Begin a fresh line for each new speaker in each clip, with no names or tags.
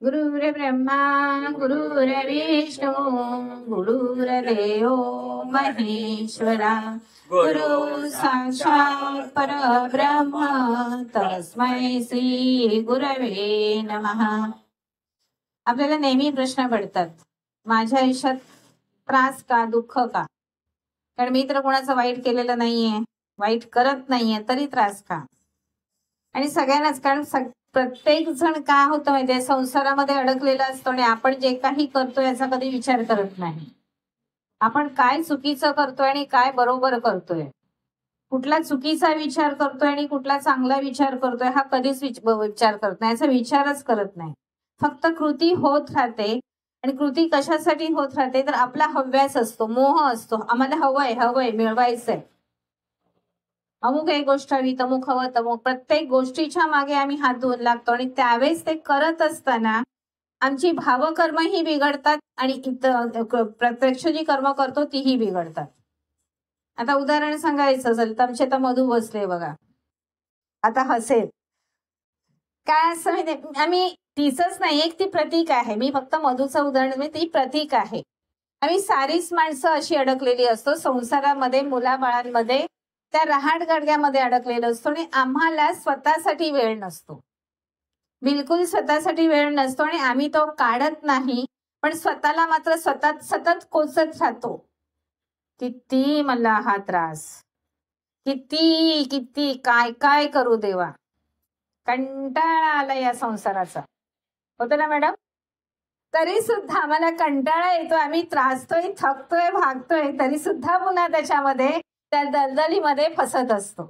गुरुर्ब्रह्मा गुरुर्विष्णू गुरुर्देव महेश्वरा गुरु साक्षात् परब्रह्म तस्मै श्री गुरवे नमः. आपल्याला नेहमी प्रश्न पडतात, माझ्या आयुष्यात त्रास का, दुःख का? कारण मी तर कोणाचं वाईट केलेलं नाहीये, वाईट करत नाहीये, तरी त्रास का? आणि सगळ्यांनाच, कारण प्रत्येक जण काय होतं माहितीये, संसारामध्ये अडकलेला असतो आणि आपण जे काही करतो याचा कधी विचार करत नाही. आपण काय चुकीचं करतोय आणि काय बरोबर करतोय, कुठला चुकीचा विचार करतोय आणि कुठला चांगला विचार करतोय हा कधीच विचार करत नाही, याचा विचारच करत नाही. फक्त कृती होत राहते. आणि कृती कशासाठी होत राहते तर आपला हव्यास असतो, मोह असतो. आम्हाला हवंय मिळवायचंय, अमुक एक गोष्ट हवी, तमुक हवं, तमुक. प्रत्येक गोष्टीच्या मागे आम्ही हात धुवून लागतो आणि त्यावेळेस ते करत असताना आमची भावकर्म ही बिघडतात आणि प्रत्यक्ष जी कर्म करतो तीही बिघडतात. आता उदाहरण सांगायचं असेल तर आमचे तर मधू बसले बघा, आता हसेल. काय असं माहिती, आम्ही तीच नाही, एक ती प्रतीक आहे. मी फक्त मधूचं उदाहरण, मी ती प्रतीक आहे. आम्ही सारीच माणसं अशी अडकलेली असतो संसारामध्ये, मुलाबाळांमध्ये, त्या रहाट गाडग्यामध्ये अडकलेलो असतो आणि आम्हाला स्वतःसाठी वेळ नसतो, बिलकुल स्वतःसाठी वेळ नसतो. आणि आम्ही तो काढत नाही, पण स्वतःला मात्र स्वतः सतत कोसत राहतो. किती मला हा त्रास, किती किती काय काय करू देवा, कंटाळा आला या संसाराचा. होतं ना मॅडम? तरी सुद्धा आम्हाला कंटाळा येतो, आम्ही त्रासतोय, थकतोय, भागतोय, तरी सुद्धा पुन्हा त्याच्यामध्ये, त्या दलदलीमध्ये फसत असतो.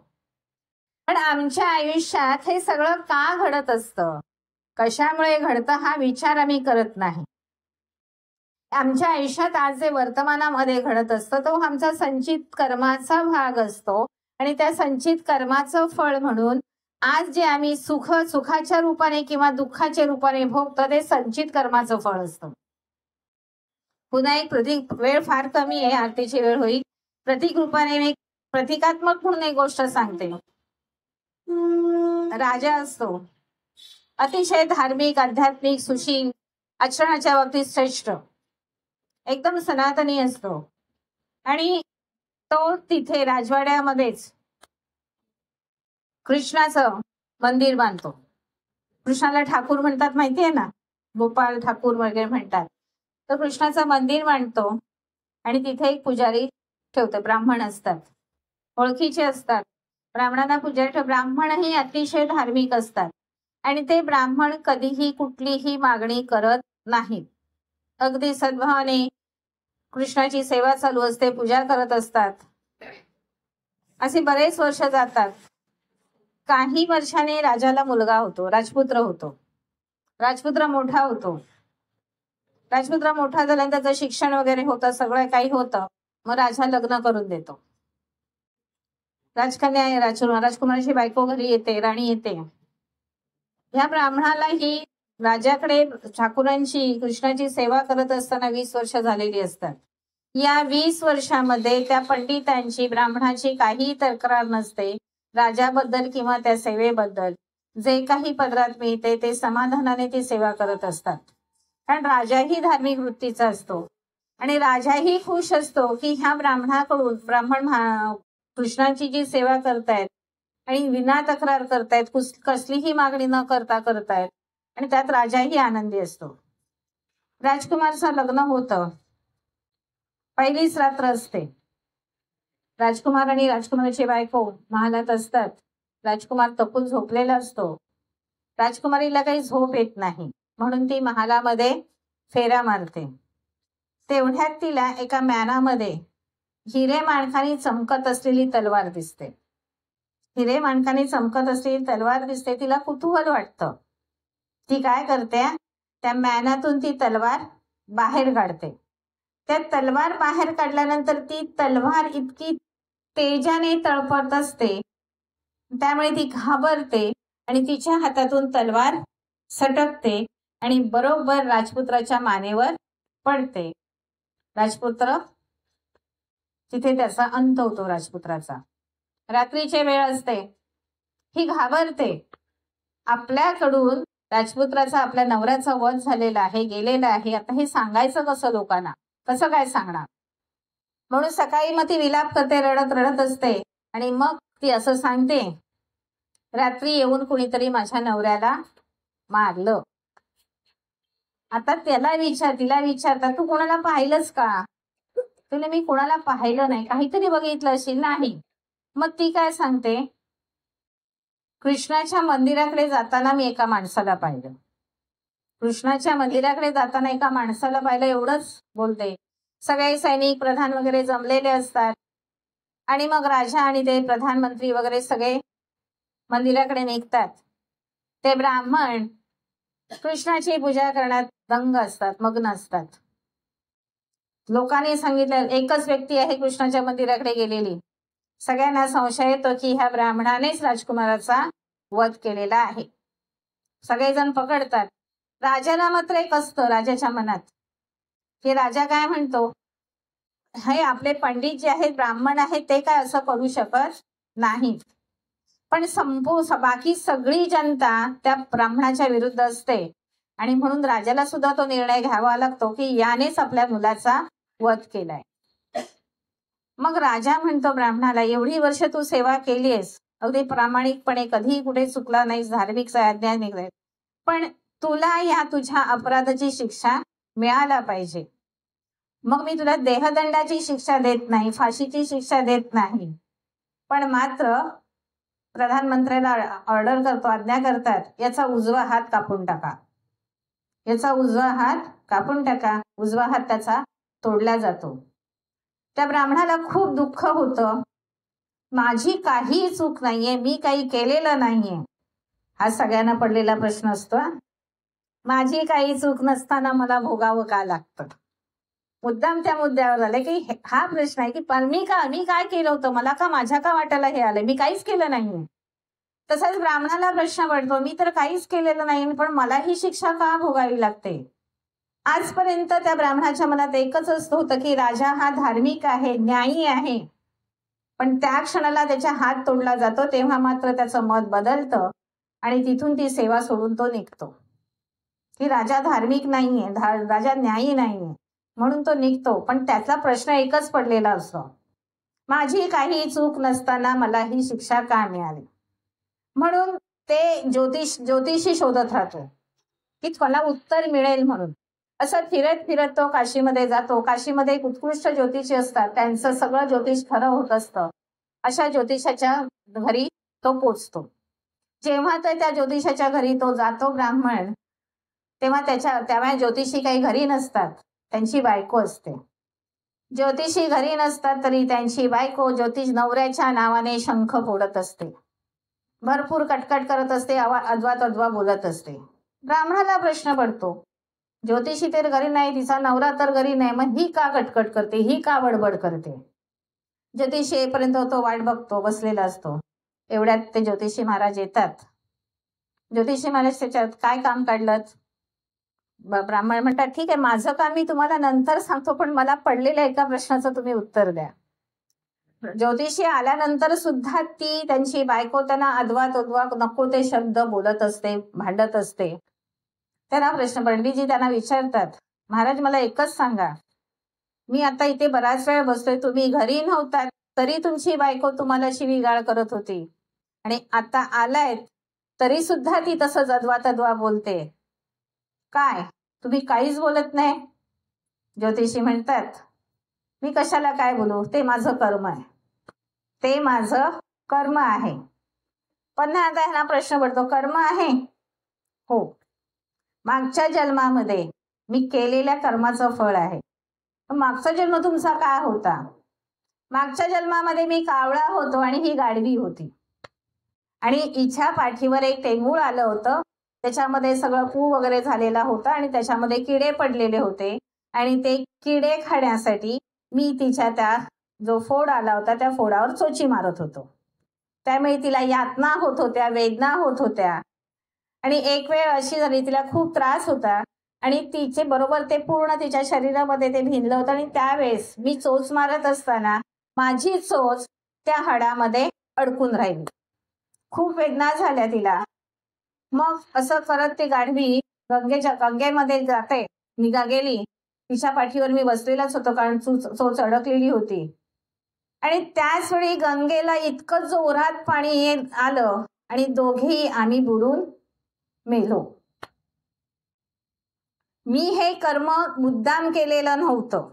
पण आमच्या आयुष्यात हे सगळं का घडत असतं, कशामुळे घडतं हा विचार आम्ही करत नाही. आमच्या आयुष्यात आज जे वर्तमानामध्ये घडत असतं तो आमचा संचित कर्माचा भाग असतो. आणि त्या संचित कर्माचं फळ म्हणून आज जे आम्ही सुखाच्या रूपाने किंवा दुःखाच्या रूपाने भोगतो ते संचित कर्माचं फळ असतं. पुन्हा एक प्रतीक, वेळ फार कमी आहे, आरतीची वेळ होईल. प्रतीक रूपाने मी प्रतिकात्मक म्हणून एक गोष्ट सांगते. राजा असतो, अतिशय धार्मिक, आध्यात्मिक, सुशील, आचरणाच्या बाबतीत श्रेष्ठ, एकदम सनातनी असतो. आणि तो तिथे राजवाड्यामध्येच कृष्णाचं मंदिर बांधतो. कृष्णाला ठाकूर म्हणतात माहितीये ना, गोपाल ठाकूर वगैरे म्हणतात. तर कृष्णाचं मंदिर बांधतो आणि तिथे एक पुजारी ठेवतो. ब्राह्मण असतात, ओळखीचे असतात, ब्राह्मणांना पुजारी ठेव. ब्राह्मणही अतिशय धार्मिक असतात आणि ते ब्राह्मण कधीही कुठलीही मागणी करत नाहीत. अगदी सद्भावाने कृष्णाची सेवा चालू असते, पूजा करत असतात. असे बरेच वर्ष जातात. काही वर्षाने राजाला मुलगा होतो, राजपुत्र होतो. राजपुत्र मोठा होतो. राजपुत्र मोठा झाल्यानंतर त्याचं शिक्षण वगैरे होतं, सगळं काही होतं. मग राजा लग्न करून देतो. राजकन्या, राजकुमाराची बायको घरी येते, राणी येते. ह्या ब्राह्मणालाही राजाकडे ठाकुरांची, कृष्णाची सेवा करत असताना 20 वर्ष झालेली असतात. या 20 वर्षामध्ये त्या पंडितांची, ब्राह्मणाची काही तक्रार नसते राजाबद्दल किंवा त्या सेवेबद्दल. जे काही पदरात मिळते ते समाधानाने ती सेवा करत असतात. कारण राजाही धार्मिक वृत्तीचा असतो आणि राजाही खुश असतो की ह्या ब्राह्मणाकडून, ब्राह्मण कृष्णाची जी सेवा करतायत आणि विना तक्रार करतायत, कसलीही मागणी न करता करतायत, आणि त्यात राजाही आनंदी असतो. राजकुमारचं लग्न होतं. पहिलीच रात्र असते. राजकुमार आणि राजकुमाराची बायको महालात असतात. राजकुमार तपून झोपलेला असतो. राजकुमारीला काही झोप येत नाही म्हणून ती महालामध्ये फेऱ्या मारते. तेवढ्यात तिला एका म्यानामध्ये हिरे माणकाने चमकत असलेली तलवार दिसते. हिरे माणकाने चमकत असलेली तलवार दिसते. तिला कुतूहल वाटतं. ती काय करते, त्या म्यानातून ती तलवार बाहेर काढते. त्या तलवार बाहेर काढल्यानंतर ती तलवार इतकी तेजाने तळपत असते, त्यामुळे ती घाबरते आणि तिच्या हातातून तलवार सटकते आणि बरोबर राजपुत्राच्या मानेवर पडते. राजपुत्र तिथे त्याचा अंत होतो. राजपुत्राचा रात्रीची वेळ असते. ही घाबरते. आपल्याकडून राजपुत्राचा आपल्या नवऱ्याचा वध झालेला आहे, गेलेला आहे, आता हे सांगायचं कसं लोकांना, कसं काय सांगणार. म्हणून सकाळी मग ती विलाप करते, रडत रडत असते. आणि मग ती असं सांगते, रात्री येऊन कुणीतरी माझ्या नवऱ्याला मारलं. आता तिला विचारतात, तू कोणाला पाहिलंस का? तुला मी कोणाला पाहिलं नाही, काहीतरी बघितलं असेल. नाही. मग ती काय सांगते, कृष्णाच्या मंदिराकडे जाताना मी एका माणसाला पाहिलं. कृष्णाच्या मंदिराकडे जाताना एका माणसाला पाहिलं, एवढंच बोलते. सगळे सैनिक प्रधान वगैरे जमलेले असतात आणि मग राजा आणि ते प्रधानमंत्री वगैरे सगळे मंदिराकडे निघतात. ते ब्राह्मण कृष्णाची पूजा करण्यात दंग असतात, मग्न असतात. लोकांनी सांगितलं एकच व्यक्ती आहे कृष्णाच्या मंदिराकडे गेलेली. सगळ्यांना संशय येतो की ह्या ब्राह्मणानेच राजकुमाराचा वध केलेला आहे. सगळेजण पकडतात. राजाला मात्र एक असतं राजाच्या मनात, की राजा काय म्हणतो, हे आपले पंडित जे आहेत, ब्राह्मण आहेत, ते काय असं करू शकत नाहीत. पण बाकी सगळी जनता त्या ब्राह्मणाच्या विरुद्ध असते आणि म्हणून राजाला सुद्धा तो निर्णय घ्यावा लागतो की यानेच आपल्या मुलाचा वध केलाय. मग राजा म्हणतो ब्राह्मणाला, एवढी वर्ष तू सेवा केलीयस, अगदी प्रामाणिकपणे, कधी कुठे चुकला नाहीस, धार्मिक आज्ञा निघाल्या, पण तुला या तुझ्या अपराधाची शिक्षा मिळायला पाहिजे. मग मी तुला देहदंडाची शिक्षा देत नाही, फाशीची शिक्षा देत नाही, पण मात्र प्रधानमंत्र्याला ऑर्डर करतो, आज्ञा करतात, याचा उजवा हात कापून टाका. याचा उजवा हात कापून टाका. उजवा हात त्याचा तोडला जातो. त्या ब्राह्मणाला खूप दुःख होतं. माझी काही चूक नाहीये, मी काही केलेलं नाहीये. हा सगळ्यांना पडलेला प्रश्न असतो. माझी काही चूक नसताना मला भोगावं का लागतं. मुद्दाम त्या मुद्द्यावर आले की हा प्रश्न आहे की मी काय केलं होतं, मला का, माझ्या का वाट्याला हे आलंय, मी काहीच केलं नाहीये. तसाच ब्राह्मणाला प्रश्न पडतो, मी तर काहीच केलेलं नाही, पण मला ही शिक्षा का भोगावी लागते. आजपर्यंत त्या ब्राह्मणाच्या मनात एकच असं होतं की राजा हा धार्मिक आहे, न्यायी आहे. पण त्या क्षणाला त्याचा हात तोडला जातो तेव्हा मात्र त्याचं मत बदलतं आणि तिथून ती सेवा सोडून तो निघतो. की राजा धार्मिक नाहीये, राजा न्यायी नाहीये, म्हणून तो निघतो. पण त्याचा प्रश्न एकच पडलेला असतो, माझी काही चूक नसताना मला ही शिक्षा का मिळाली. म्हणून ते ज्योतिषी शोधत राहतो की मला उत्तर मिळेल म्हणून. असं फिरत फिरत तो काशीमध्ये जातो. काशीमध्ये एक उत्कृष्ट ज्योतिषी असतात, त्यांचं सगळं ज्योतिष खरं होत असतं. अशा ज्योतिषाच्या घरी तो पोचतो. जेव्हा तर त्या ज्योतिषाच्या घरी तो जातो ब्राह्मण, तेव्हा तेव्हा ज्योतिषी काही घरी नसतात, त्यांची बायको असते. ज्योतिषी घरी नसतात तरी त्यांची बायको ज्योतिष नवऱ्याच्या नावाने शंख फोडत असते, भरपूर कटकट करत असते, अद्वा तद्वा बोलत असते. ब्राह्मणाला प्रश्न पडतो, ज्योतिषी तर घरी नाही, तिचा नवरा तर घरी नाही, मग ही का कटकट करते, ही का बडबड करते. ज्योतिषी येईपर्यंत तो वाट बघतो, बसलेला असतो. एवढ्यात ते ज्योतिषी महाराज येतात. ज्योतिषी महाराज त्याच्यात काय काम काढलं. ब्राह्मण म्हणतात, ठीक आहे, माझं काम मी तुम्हाला नंतर सांगतो, पण मला पडलेल्या एका प्रश्नाचं तुम्ही उत्तर द्या. ज्योतिषी आल्यानंतर सुद्धा ती त्यांची बायको त्यांना अद्वा तद्वा नको ते शब्द बोलत असते, भांडत असते. त्यांना प्रश्न पंडितजी त्यांना विचारतात, महाराज मला एकच सांगा, मी आता इथे बराच वेळ बसतोय, तुम्ही घरी नव्हतात तरी तुमची बायको तुम्हाला शिवीगाळ करत होती आणि आता आलायत तरी सुद्धा ती तसंच अद्वा तद्वा बोलते, काय तुम्ही काहीच बोलत नाही. ज्योतिषी म्हणतात, मी कशाला काय बोलू, ते माझं कर्म आहे, ते माझं कर्म आहे. पण आता ह्यांना प्रश्न पडतो, कर्म आहे, हो, मागच्या जन्मामध्ये मी केलेल्या कर्माचं फळ आहे. मागचा जन्म तुमचा काय होता. मागच्या जन्मामध्ये मी कावळा होतो आणि ही गाढवी होती आणि हिच्या पाठीवर एक टेंगूळ आलं होतं, त्याच्यामध्ये सगळं पू वगैरे झालेला होता आणि त्याच्यामध्ये किडे पडलेले होते आणि ते किडे खाण्यासाठी मी तिच्या त्या जो फोड आला होता त्या फोडावर चोची मारत होतो. त्यामुळे तिला यातना होत होत्या, वेदना होत होत्या आणि एक वेळ अशी झाली तिला खूप त्रास होता आणि तिचे बरोबर ते पूर्ण तिच्या शरीरामध्ये ते भिनलं होतं आणि त्यावेळेस मी चोच मारत असताना माझी चोच त्या हाडामध्ये अडकून राहिली. खूप वेदना झाल्या तिला मग असं करत ती गाढवी गंगेमध्ये जाते, निघा गेली. तिच्या पाठीवर मी बसलेलाच होतो, कारण चोच अडकलेली होती. आणि त्याच वेळी गंगेला इतकं जोरात पाणी आलं आणि दोघेही आम्ही बुडून मेलो. मी हे कर्म मुद्दाम केलेलं नव्हतं.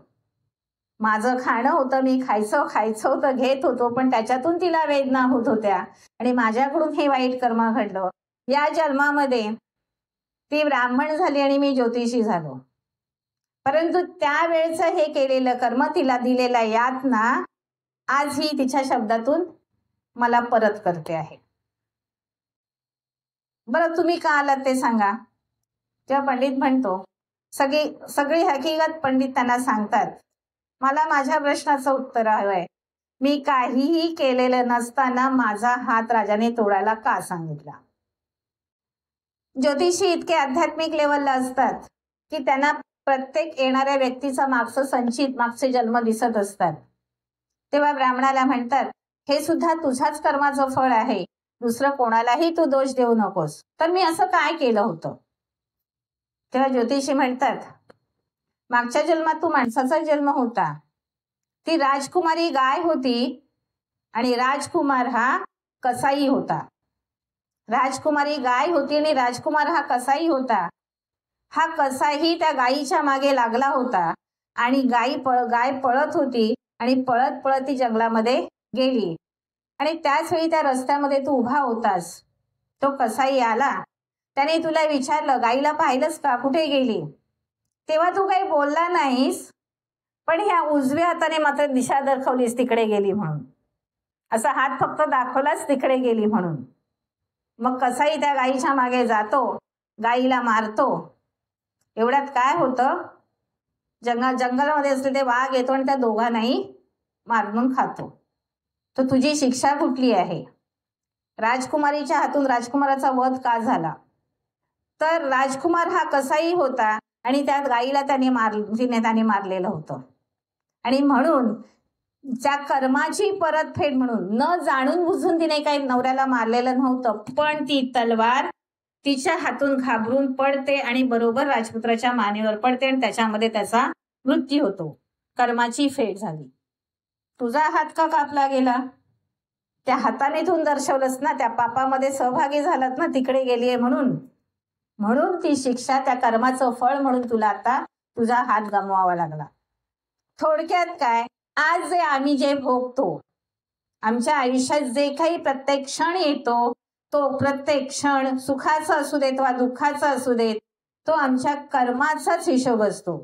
माझं खाणं होतं, मी खायचं होतं, घेत होतो, पण त्याच्यातून तिला वेदना होत होत्या आणि माझ्याकडून हे वाईट कर्म घडलं. या जन्मामध्ये ती ब्राह्मण झाली आणि मी ज्योतिषी झालो. परंतु त्यावेळेचं हे केलेलं कर्म, तिला दिलेला यातना आज ही तिच्या शब्दातून मला परत करते आहे. बरं, तुम्ही का आलात ते सांगा. जेव्हा पंडित म्हणतो, सगळी हकीकत पंडित त्यांना सांगतात. मला माझ्या प्रश्नाचं उत्तर हवंय. मी काहीही केलेलं नसताना माझा हात राजाने तोडायला का सांगितला? ज्योतिषी इतके आध्यात्मिक लेवलला असतात की त्यांना प्रत्येक येणाऱ्या व्यक्तीचा मागचे जन्म दिसत असतात. तेव्हा ब्राह्मणाला म्हणतात, हे सुद्धा तुझ्याच कर्माचं फळ आहे, दुसरं कोणालाही तू दोष देऊ नकोस. तर मी असं काय केलं होतं? तेव्हा ज्योतिषी म्हणतात, मागच्या जन्मात तू माणसाचा जन्म होता. ती राजकुमारी गाय होती आणि राजकुमार हा कसाई होता. राजकुमारी गाय होती आणि राजकुमार हा कसाई होता. हा कसाई त्या गायीच्या मागे लागला होता आणि गाय पळत होती आणि पळत पळत ती जंगलामध्ये गेली. आणि त्याच वेळी त्या रस्त्यामध्ये तू उभा होतास. तो कसाई आला, त्याने तुला विचारलं, गाईला पाहिलंस का, कुठे गेली? तेव्हा तू काही बोलला नाहीस, पण ह्या उजव्या हाताने मात्र दिशा दाखवलीस तिकडे गेली म्हणून. असा हात फक्त दाखवलाच तिकडे गेली म्हणून. मग कसाई त्या गाईच्या मागे जातो, गाईला मारतो. एवढ्यात काय होतं, जंगलामध्ये असलेले वाघ येतो आणि त्या दोघांनाही मारून खातो. तर तुझी शिक्षा कुठली आहे? राजकुमारीच्या हातून राजकुमाराचा वध का झाला? तर राजकुमार हा कसाई होता आणि त्या गाईला त्याने मारलेलं होतं. आणि म्हणून त्या कर्माची परतफेड म्हणून न जाणून बुजून तिने काही नवऱ्याला मारलेलं नव्हतं, पण ती तलवार तिच्या हातून घाबरून पडते आणि बरोबर राजपुत्राच्या मानेवर पडते आणि त्याच्यामध्ये त्याचा मृत्यू होतो. कर्माची फेड झाली. तुझा हात का कापला गेला? त्या हाताने तू दर्शवलंस ना, त्या पापामध्ये सहभागी झालात ना, तिकडे गेलीये म्हणून ती शिक्षा, त्या कर्माचं फळ म्हणून तुला आता तुझा हात गमवावा लागला. थोडक्यात काय, आज आम्ही जे भोगतो, आमच्या आयुष्यात जे काही प्रत्येक क्षण येतो, तो प्रत्येक क्षण सुखाचा असू देत वा दुःखाचा असू देत, तो आमच्या कर्माचाच हिशोब असतो.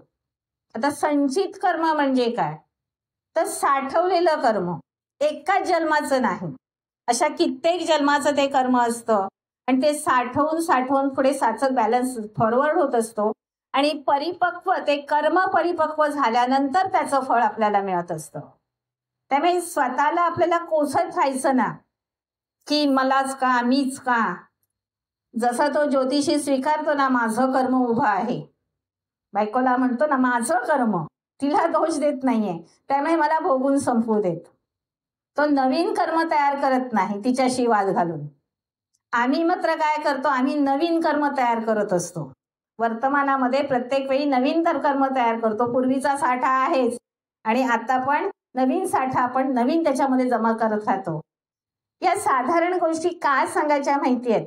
आता संचित कर्म म्हणजे काय? तर साठवलेलं कर्म, एकाच जन्माचं नाही, अशा कित्येक जन्माचं ते कर्म असतं आणि ते साठवून पुढे साचत बॅलन्स फॉरवर्ड होत असतो आणि ते कर्म परिपक्व झाल्यानंतर त्याचं फळ आपल्याला मिळत असतं. त्यामुळे स्वतःला आपल्याला कोसत राहायचं ना, की मलाच का, मीच का. जसं तो ज्योतिषी स्वीकारतो ना, माझं कर्म उभं आहे, बायकोला म्हणतो ना, माझं कर्म, तिला दोष देत नाहीये, त्यामुळे मला भोगून संपवू देत. तो नवीन कर्म तयार करत नाही तिच्याशी वाद घालून. आम्ही मात्र काय करतो, आम्ही नवीन कर्म तयार करत असतो. वर्तमानामध्ये प्रत्येक वेळी नवीन कर्म तयार करतो. पूर्वीचा साठा आहेच आणि आता पण नवीन साठा आपण नवीन त्याच्यामध्ये जमा करत राहतो. या साधारण गोष्टी का सांगायच्या माहिती आहेत?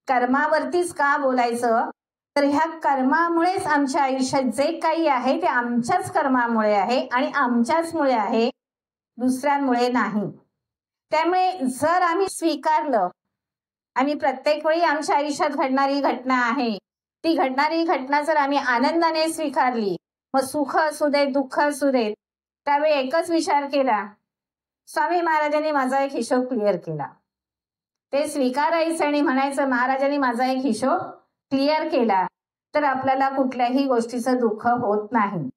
कर्मावरतीच का बोलायचं? तर ह्या कर्मामुळेच आमच्या आयुष्यात जे काही आहे ते आमच्याच कर्मामुळे आहे आणि आमच्याचमुळे आहे, दुसऱ्यांमुळे नाही. त्यामुळे जर आम्ही स्वीकारलं, आम्ही प्रत्येक वेळी आमच्या आयुष्यात घडणारी घटना आहे, ती घडणारी घटना जर आम्ही आनंदाने स्वीकारली, मग सुख असू देत दुःख असू देत, त्यावेळी एकच विचार केला, स्वामी महाराजांनी माझा एक हिशोब क्लिअर केला. ते स्वीकारायचं आणि म्हणायचं, महाराजांनी माझा एक हिशोब क्लिअर केला, तर आपल्याला कुठल्याही गोष्टीचं दुःख होत नाही.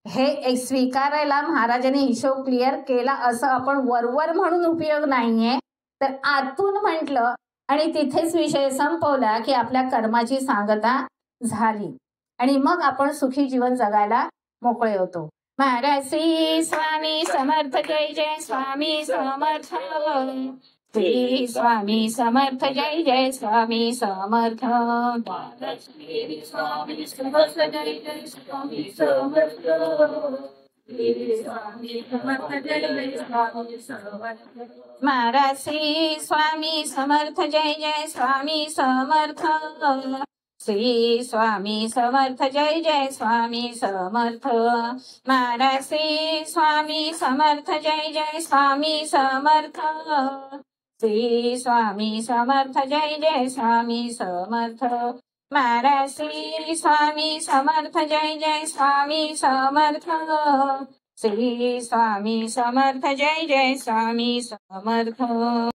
हे एक स्वीकारायला महाराजांनी हिशोब क्लिअर केला असं आपण वरवर म्हणून उपयोग नाहीये, तर आतून म्हटलं आणि तिथेच विषय संपवला की आपल्या कर्माची सांगता झाली आणि मग आपण सुखी जीवन जगायला मोकळे होतो. महाराज श्री स्वामी समर्थ, जय जय स्वामी समर्थ. श्री स्वामी समर्थ जय जय स्वामी समर्थ
श्री स्वामी समर्थ जय जय स्वामी समर्थ श्री स्वामी समर्थ जय जय स्वामी समर्थ
महाराज श्री स्वामी समर्थ जय जय स्वामी समर्थ श्री स्वामी समर्थ जय जय स्वामी समर्थ महाराज श्री स्वामी समर्थ जय जय स्वामी समर्थ श्री स्वामी समर्थ जय जय स्वामी समर्थ महाराज श्री स्वामी समर्थ जय जय स्वामी समर्थ श्री स्वामी समर्थ जय जय स्वामी समर्थ।